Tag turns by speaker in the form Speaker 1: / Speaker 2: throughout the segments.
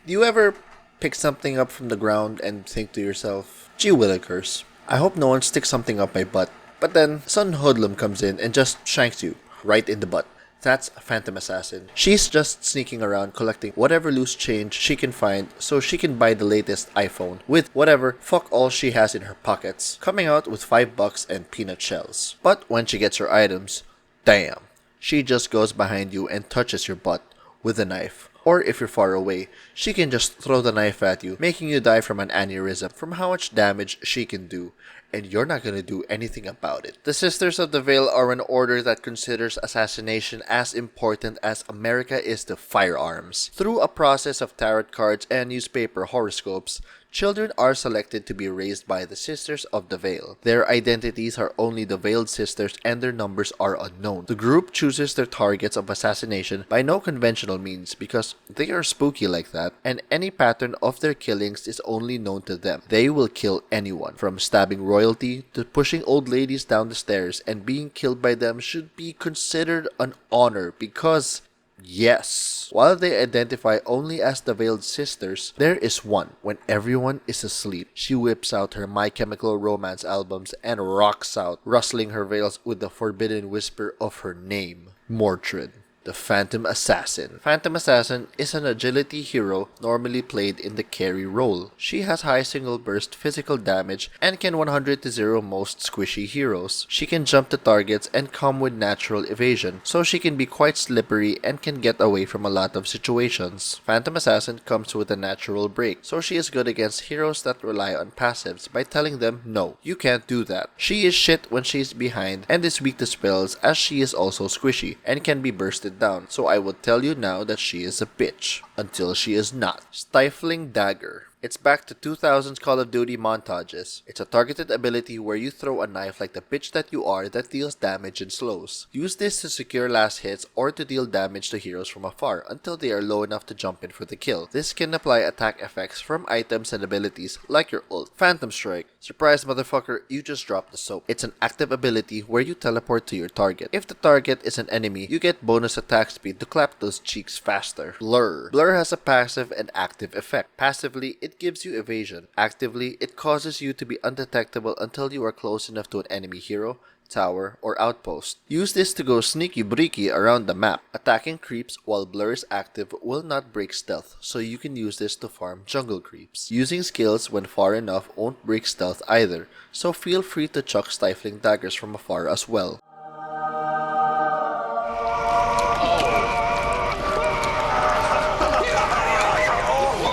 Speaker 1: Do you ever pick something up from the ground and think to yourself, gee willikers, I hope no one sticks something up my butt. But then, some hoodlum comes in and just shanks you, right in the butt. That's Phantom Assassin. She's just sneaking around collecting whatever loose change she can find so she can buy the latest iPhone with whatever fuck all she has in her pockets, coming out with $5 and peanut shells. But when she gets her items, damn, she just goes behind you and touches your butt with a knife. Or if you're far away, she can just throw the knife at you, making you die from an aneurysm from how much damage she can do, and you're not gonna do anything about it. The Sisters of the Veil are an order that considers assassination as important as America is to firearms. Through a process of tarot cards and newspaper horoscopes, children are selected to be raised by the Sisters of the Veil. Their identities are only the Veiled Sisters and their numbers are unknown. The group chooses their targets of assassination by no conventional means because they are spooky like that, and any pattern of their killings is only known to them. They will kill anyone, from stabbing royalty to pushing old ladies down the stairs, and being killed by them should be considered an honor because yes. While they identify only as the Veiled Sisters, there is one when everyone is asleep. She whips out her My Chemical Romance albums and rocks out, rustling her veils with the forbidden whisper of her name, Mordred, the Phantom Assassin. Phantom Assassin is an agility hero normally played in the carry role. She has high single burst physical damage and can 100 to 0 most squishy heroes. She can jump to targets and come with natural evasion, so she can be quite slippery and can get away from a lot of situations. Phantom Assassin comes with a natural break, so she is good against heroes that rely on passives by telling them, no, you can't do that. She is shit when she is behind and is weak to spells as she is also squishy and can be bursted down, so I will tell you now that she is a bitch, until she is not. Stifling Dagger. It's back to 2000's Call of Duty montages. It's a targeted ability where you throw a knife like the bitch that you are that deals damage and slows. Use this to secure last hits or to deal damage to heroes from afar until they are low enough to jump in for the kill. This can apply attack effects from items and abilities like your ult. Phantom Strike. Surprise motherfucker, you just dropped the soap. It's an active ability where you teleport to your target. If the target is an enemy, you get bonus attack speed to clap those cheeks faster. Blur. Blur has a passive and active effect. Passively, it gives you evasion. Actively, it causes you to be undetectable until you are close enough to an enemy hero, tower, or outpost. Use this to go sneaky breaky around the map. Attacking creeps while Blur is active will not break stealth, so you can use this to farm jungle creeps. Using skills when far enough won't break stealth either, so feel free to chuck Stifling Daggers from afar as well.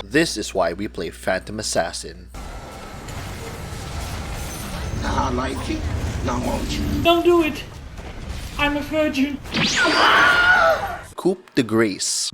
Speaker 1: This is why we play Phantom Assassin.
Speaker 2: I like it. Now won't you?
Speaker 3: Don't do it! I'm a virgin.
Speaker 1: Coup de Grace.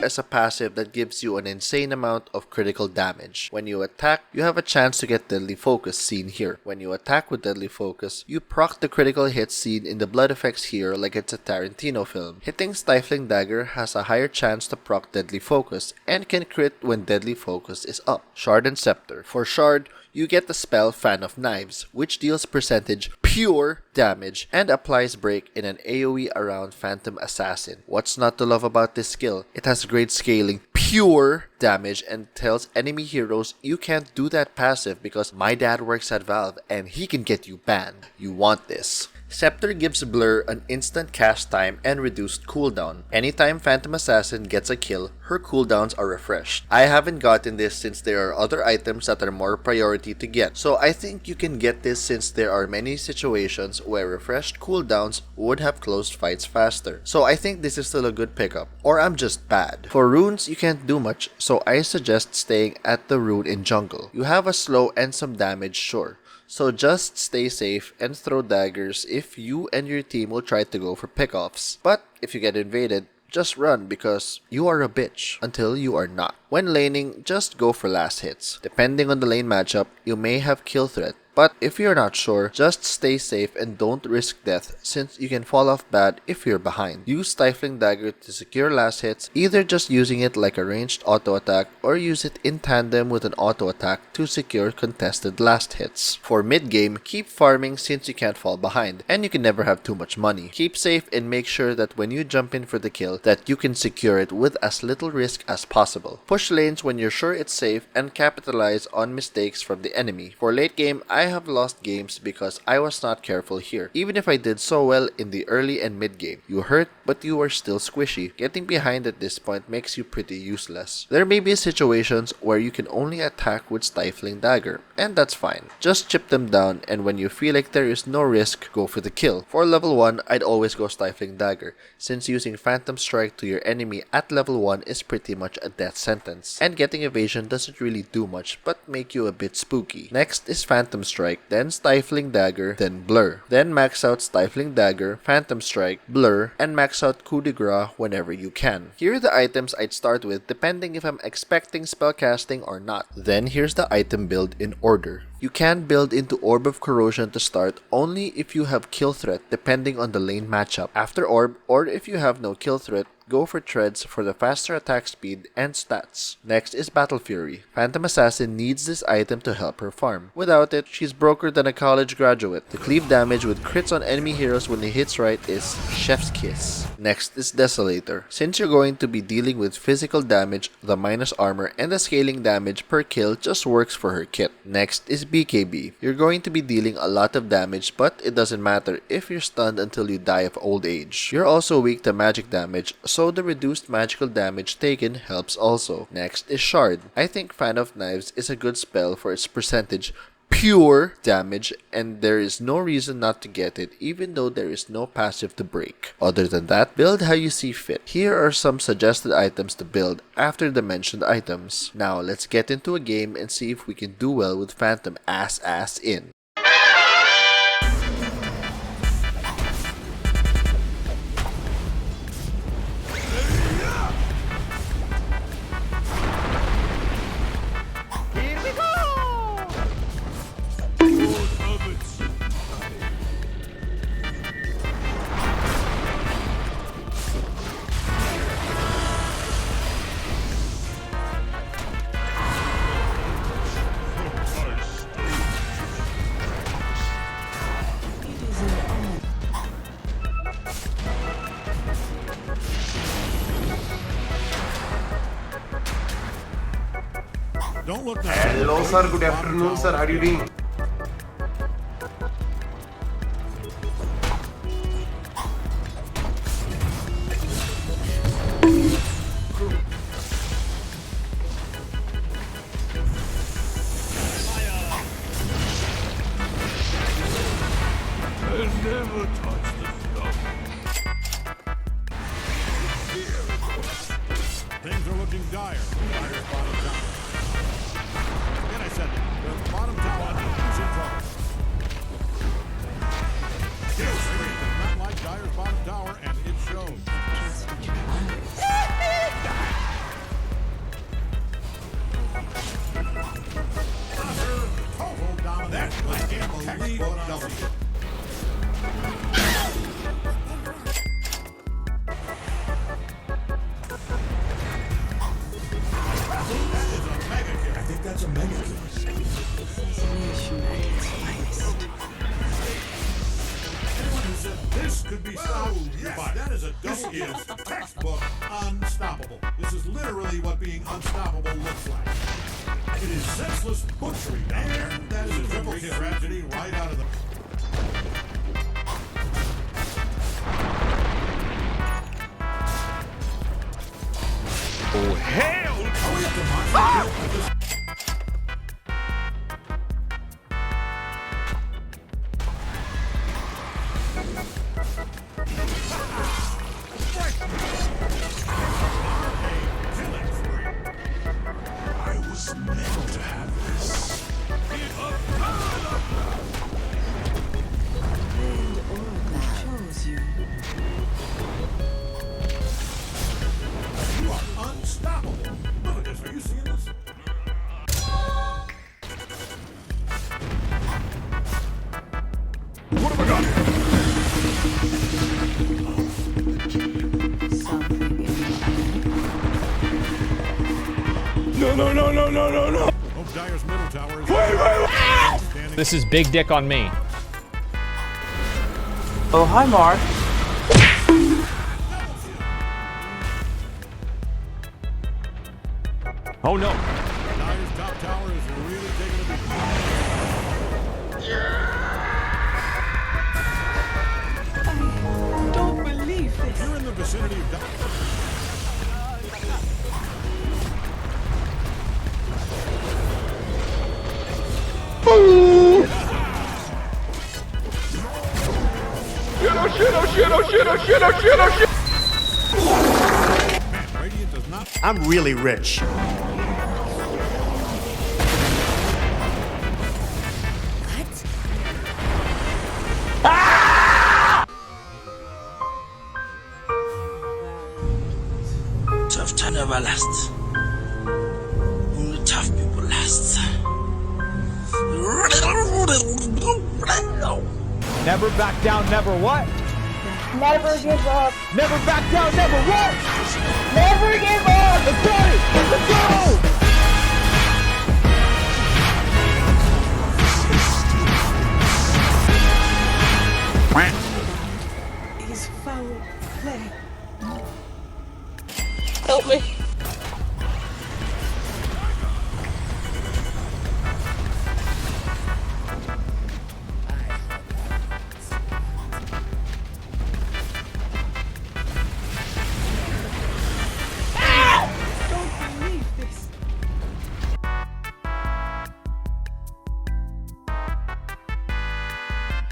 Speaker 1: As a passive that gives you an insane amount of critical damage. When you attack, you have a chance to get Deadly Focus seen here. When you attack with Deadly Focus, you proc the critical hit seen in the blood effects here like it's a Tarantino film. Hitting Stifling Dagger has a higher chance to proc Deadly Focus and can crit when Deadly Focus is up. Shard and Scepter. For Shard, you get the spell Fan of Knives, which deals percentage pure damage and applies break in an AoE around Phantom Assassin. What's not to love about this skill? It has great scaling, pure damage, and tells enemy heroes you can't do that passive because my dad works at Valve and he can get you banned. You want this. Scepter gives Blur an instant cast time and reduced cooldown. Anytime Phantom Assassin gets a kill, her cooldowns are refreshed. I haven't gotten this since there are other items that are more priority to get, so I think you can get this since there are many situations where refreshed cooldowns would have closed fights faster. So I think this is still a good pickup, or I'm just bad. For runes, you can't do much, so I suggest staying at the rune in jungle. You have a slow and some damage, sure. So just stay safe and throw daggers if you and your team will try to go for pickoffs. But if you get invaded, just run because you are a bitch until you are not. When laning, just go for last hits. Depending on the lane matchup, you may have kill threat, but But if you're not sure, just stay safe and don't risk death since you can fall off bad if you're behind. Use Stifling Dagger to secure last hits, either just using it like a ranged auto attack or use it in tandem with an auto attack to secure contested last hits. For mid game, keep farming since you can't fall behind and you can never have too much money. Keep safe and make sure that when you jump in for the kill that you can secure it with as little risk as possible. Push lanes when you're sure it's safe and capitalize on mistakes from the enemy. For late game, I have lost games because I was not careful here. Even if I did so well in the early and mid game, you hurt but you are still squishy. Getting behind at this point makes you pretty useless. There may be situations where you can only attack with Stifling Dagger, and that's fine. Just chip them down, and when you feel like there is no risk, go for the kill. For level 1, I'd always go Stifling Dagger, since using Phantom Strike to your enemy at level 1 is pretty much a death sentence, and getting evasion doesn't really do much but make you a bit spooky. Next is Phantom Strike, then Stifling Dagger, then Blur. Then max out Stifling Dagger, Phantom Strike, Blur, and max out Coup de Grace whenever you can. Here are the items I'd start with depending if I'm expecting spellcasting or not. Then here's the item build in order. You can build into Orb of Corrosion to start only if you have kill threat depending on the lane matchup. After Orb, or if you have no kill threat, go for Treads for the faster attack speed and stats. Next is Battle Fury. Phantom Assassin needs this item to help her farm. Without it, she's broker than a college graduate. The cleave damage with crits on enemy heroes when he hits right is chef's kiss. Next is Desolator. Since you're going to be dealing with physical damage, the minus armor and the scaling damage per kill just works for her kit. Next is BKB. You're going to be dealing a lot of damage, but it doesn't matter if you're stunned until you die of old age. You're also weak to magic damage, so the reduced magical damage taken helps also. Next is Shard. I think Fan of Knives is a good spell for its percentage pure damage, and there is no reason not to get it even though there is no passive to break. Other than that, build how you see fit. Here are some suggested items to build after the mentioned items. Now let's get into a game and see if we can do well with Phantom ass in.
Speaker 4: Don't look now.
Speaker 5: Hello, sir. Good afternoon, sir. How are you doing?
Speaker 4: Never touch the stuff. Things are looking dire. Dire's bottom tower. Again, I said the bottom tower is in trouble. Kill streak does not like Dire's bottom tower, and it shows. Total dominance. I can't believe W. I think that's a mega kill.
Speaker 6: Assassination at its finest.
Speaker 4: Anyone who said this could be stopped, yes, that is a double is textbook unstoppable. This is literally what being unstoppable looks like. It is senseless butchery down there. That is a triple kill tragedy right out of the...
Speaker 7: Oh, hell!
Speaker 4: Are we up to monster kill?
Speaker 7: I was meant to have this.
Speaker 6: The Oracle chose you.
Speaker 4: You are unstoppable. Look at this. Are you seeing this? Hope Dyer's middle tower is standing.
Speaker 8: This is big dick on me.
Speaker 9: Oh, hi, Mark.
Speaker 8: Oh no.
Speaker 4: Dyer's top tower is really taking a beat.
Speaker 6: I don't believe this.
Speaker 4: You're in the vicinity of Dyer. Man, Radiant does not.
Speaker 7: I'm really rich.
Speaker 2: Tough time never lasts. Only tough people last.
Speaker 8: Never back down, never what?
Speaker 10: Never give up.
Speaker 8: Never back down, never what?